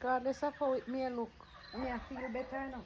Regardless of how it may look, I feel better now.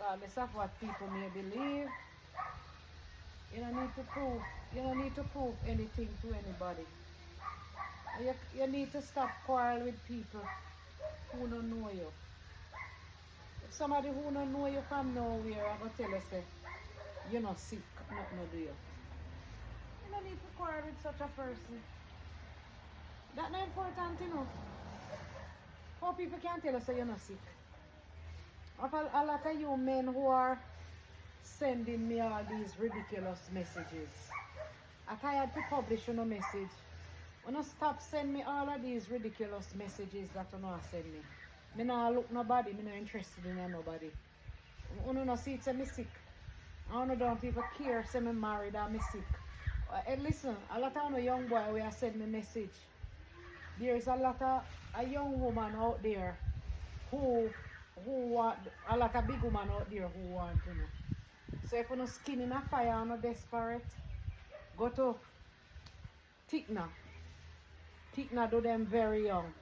Regardless of what people may believe, you don't need to prove anything to anybody. You need to stop quarreling with people who don't know you. If somebody who don't know you from nowhere, I'm going to tell you, say, you're not sick, nothing to do you. You don't need to quarrel with such a person. That's not important, you know. How people can tell you, say, you're not sick. Of a lot of you men who are sending me all these ridiculous messages. I'm tired to publish a message. When you stop sending me all of these ridiculous messages that you not send me. I don't look nobody, I'm not interested in nobody. I don't see it, say me sick. I don't know if people care, say me married or me sick. Listen, a lot of young boy will send me message. There is a lot of a young woman out there who want, a lot of big woman out there who want to know. So if you're not skin in a fire and not desperate, go to Tikna. Tikna do them very young.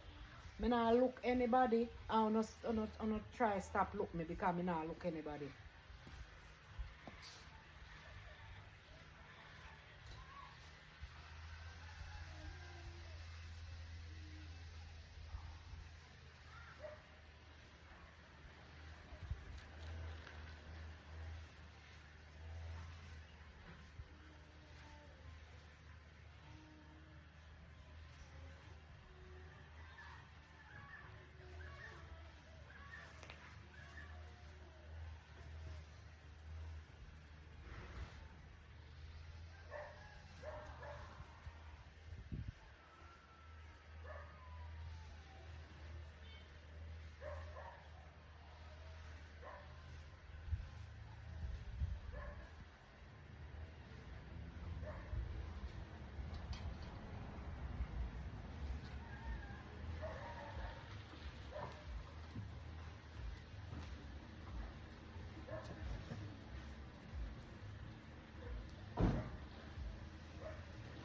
I not look anybody, I not try stop look me because I not look anybody.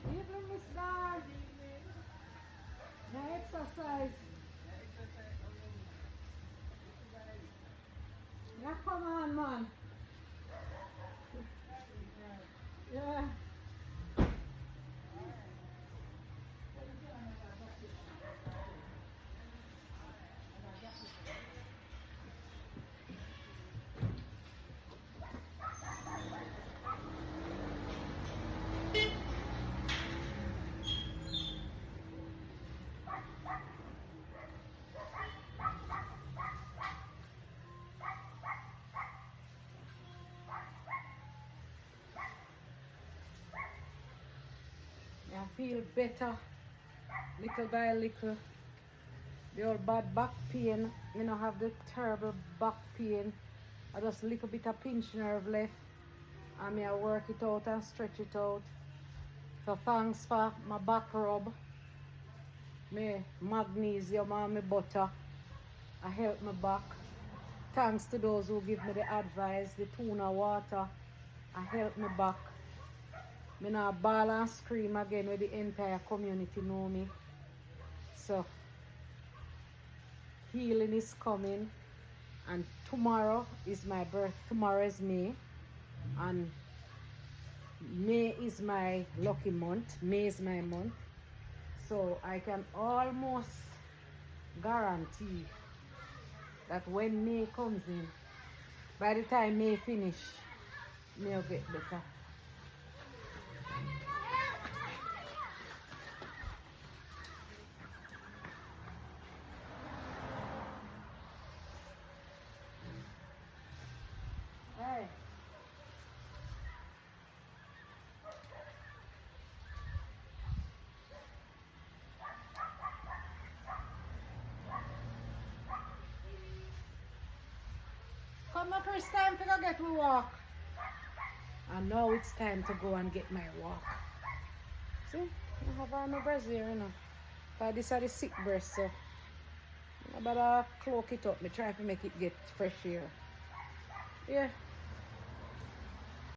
Evening, Miss Dad. Now exercise. Yeah, come on, man. Yeah. I feel better little by little. The old bad back pain, I don't have the terrible back pain. I just a little bit of pinch nerve left. And I work it out and stretch it out. So thanks for my back rub, my magnesium and my butter. I help my back. Thanks to those who give me the advice, the tuna water. I help my back. I not ball and scream again where the entire community know me. So healing is coming, and tomorrow is my birth. Tomorrow is May, and May is my lucky month. May is my month. So I can almost guarantee that when May comes in, by the time May finish, May will get better. Hey, Mama Chris, time to go get we walk. And now it's time to go and get my walk. See? I have on my brassiere, you know. Because this is the sick breast, so I better cloak it up. I try to make it get fresh here. Yeah.